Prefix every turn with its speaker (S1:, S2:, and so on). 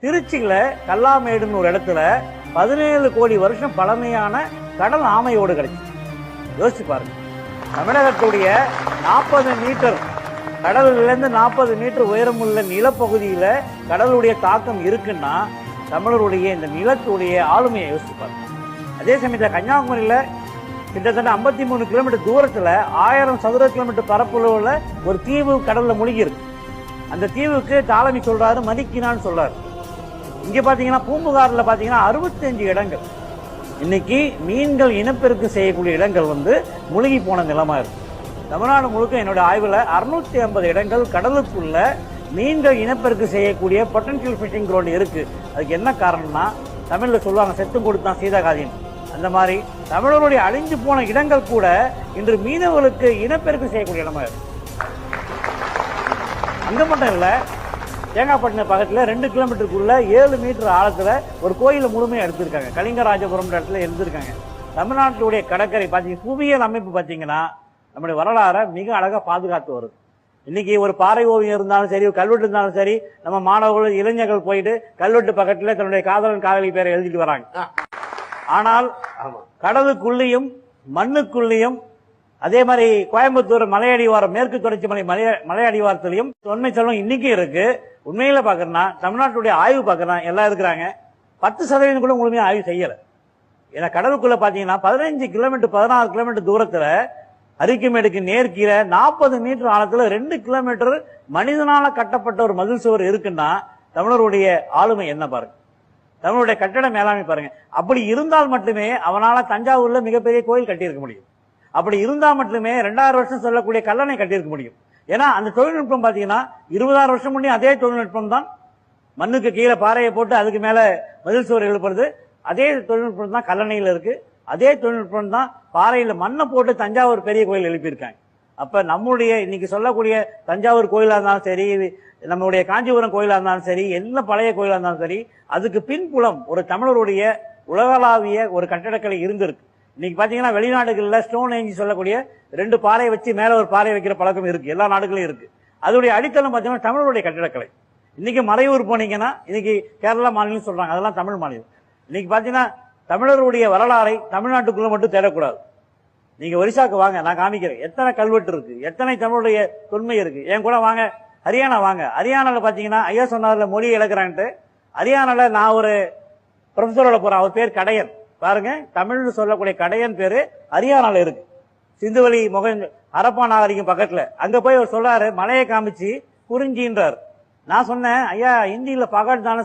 S1: திருச்சியில கல்லாமேடுன்னு ஒரு இடத்துல 17 கோடி வருஷம் பழமையான கடல் ஆமையோடு கிடைச்சு. யோசிச்சு பாருங்க. தமிழகத்துடைய 40 மீட்டர் கடலிலிருந்து 40 மீட்டர் உயரமுள்ள நிலப்பகுதியில கடலுடைய தாக்கம் இருக்குன்னா தமிழருடைய இந்த நிலத்துடைய ஆளுமையை யோசிச்சு பாருங்க. அதே சமயத்தில் கன்னியாகுமரியில கிட்டத்தட்ட 53 கிலோமீட்டர் தூரத்துல 1000 சதுர கிலோமீட்டர் பரப்புல உள்ள ஒரு தீவு கடல்ல மூழ்கி இருக்கு. அந்த தீவுக்கு தாலமி சொல்றாரு, மதிக்கினான்னு சொல்றாரு. இங்க பாத்தீங்கன்னா பூம்புகார்ல பாத்தீங்கன்னா 65 இடங்கள் இன்னைக்கு மீன்கள் இனப்பெருக்கு செய்யக்கூடிய இடங்கள் மூழ்கி போன நிலமா இருக்கு. தமிழ்நாடு முழுக்க என்னோட ஆய்வுல 650 இடங்கள் கடலுக்குள்ள மீன்கள் இனப்பெருக்கு செய்யக்கூடிய பொட்டன்ஷியல் ஃபிஷிங் கிரவுண்ட் இருக்கு. அதுக்கு என்ன காரணம்னா, தமிழ்ல சொல்லுவாங்க செத்தும் கொடுத்தான் சீதாகாதின்னு. அந்த மாதிரி தமிழருடைய அழிஞ்சு போன இடங்கள் கூட இன்று மீனவர்களுக்கு இனப்பெருக்கு செய்யக்கூடிய இடமா இருக்கு. அங்க மட்டும் இல்ல, தேங்காய்பட்டினம் பக்கத்துல 2 கிலோமீட்டருக்குள்ள 7 மீட்டர் ஆழத்துல ஒரு கோயில முழுமையா எடுத்திருக்காங்க. கலிங்கராஜபுரம் இடத்துல எடுத்திருக்காங்க. தமிழ்நாட்டுடைய கடற்கரை பாத்தீங்கன்னா புவியியல் அமைப்பு பாத்தீங்கன்னா நம்முடைய வரலாறை மிக அழகா பாதுகாத்து வருது. இன்னைக்கு ஒரு பாறை ஓவியம் இருந்தாலும் சரி, கல்வெட்டு இருந்தாலும் சரி, நம்ம மாணவர்கள் இளைஞர்கள் போயிட்டு கல்வெட்டு பக்கத்துல தன்னுடைய காதலன் காதலி பேரை எழுதிட்டு வராங்க. ஆனால் கடலுக்குள்ளேயும் மண்ணுக்குள்ளேயும் அதே மாதிரி கோயம்புத்தூர் மலையடிவாரம் மேற்கு தொடர்ச்சி மலையடிவாரத்திலையும் தொன்மை செல்வம் இன்னைக்கு இருக்கு. உண்மையில பாக்குறேன்னா தமிழ்நாட்டுடைய ஆய்வு பாக்குறேன் எல்லாம் இருக்கிறாங்க. 10% கூட முழுமையா ஆய்வு செய்யல. ஏன்னா கடலுக்குள்ள பாத்தீங்கன்னா 15 கிலோமீட்டர் 16 கிலோமீட்டர் தூரத்துல அரிக்குமேடுக்கு நேர்கீழே 40 மீட்டர் ஆழத்துல 2 கிலோமீட்டர் மனிதனால கட்டப்பட்ட ஒரு மதில் சுவர் இருக்குன்னா தமிழருடைய ஆளுமை என்ன பாருங்க, தமிழுடைய கட்டட மேலாண்மை பாருங்க. அப்படி இருந்தால் மட்டுமே அவனால தஞ்சாவூர்ல மிகப்பெரிய கோயில் கட்டியிருக்க முடியும். அப்படி இருந்தா மட்டுமே 2000 வருஷம் சொல்லக்கூடிய கல்லணை கட்டியிருக்க முடியும். ஏன்னா அந்த தொழில்நுட்பம் பாத்தீங்கன்னா 20000 வருஷம் முன்னே அதே தொழில்நுட்பம் தான். மண்ணுக்கு கீழே பாறையை போட்டு அதுக்கு மேல மதில் சுவர் எழுப்புறது அதே தொழில்நுட்பம் தான் கல்லணையில இருக்கு. அதே தொழில்நுட்பம் தான் பாறையில மண்ணை போட்டு தஞ்சாவூர் பெரிய கோயில் எழுப்பியிருக்காங்க. அப்ப நம்முடைய இன்னைக்கு சொல்லக்கூடிய தஞ்சாவூர் கோயிலா இருந்தாலும் சரி, நம்மளுடைய காஞ்சிபுரம் கோயிலா இருந்தாலும் சரி, என்ன பழைய கோயிலா இருந்தாலும் சரி, அதுக்கு பின்புலம் ஒரு தமிழருடைய உலகளாவிய ஒரு கட்டடக்கலை இருந்திருக்கு. இன்னைக்கு பாத்தீங்கன்னா வெளிநாடுகள்ல ஸ்டோன் ஏஞ்சி சொல்லக்கூடிய 2 பாறையை வச்சு மேல ஒரு பாறை வைக்கிற பழக்கம் இருக்கு. எல்லா நாடுகளும் இருக்கு. அதோடைய அடித்தளம் பாத்தீங்கன்னா தமிழருடைய கட்டடக்கலை. இன்னைக்கு மறையூர் போனீங்கன்னா இன்னைக்கு கேரளா மாநிலம் சொல்றாங்க, அதெல்லாம் தமிழ் மாநிலம். இன்னைக்கு பாத்தீங்கன்னா தமிழருடைய வரலாறை தமிழ்நாட்டுக்குள்ள மட்டும் தேடக்கூடாது. நீங்க ஒரிசாக்கு வாங்க, நான் காமிக்கிறேன் எத்தனை கல்வெட்டு இருக்கு, எத்தனை தமிழுடைய தொன்மை இருக்கு. என் கூட வாங்க, ஹரியானா வாங்க. ஹரியானால பாத்தீங்கன்னா ஐயா சொன்னார்ல மொழியை இழக்கிறான்ட்டு, ஹரியானால நான் ஒரு ப்ரொஃபஸரோட போறேன். அவர் பேர் கடையன். பாருங்க, தமிழ்னு சொல்லக்கூடிய கடையன் பேரு ஹரியானால இருக்கு. சிந்துவெளி ஹரப்பா நாகரிகம் பக்கத்துல. அங்க போய் அவர் சொல்றாரு, மலையை காமிச்சு குறிஞ்சின்றார். நான் சொன்னேன், ஐயா ஹிந்தியில பகட் தானே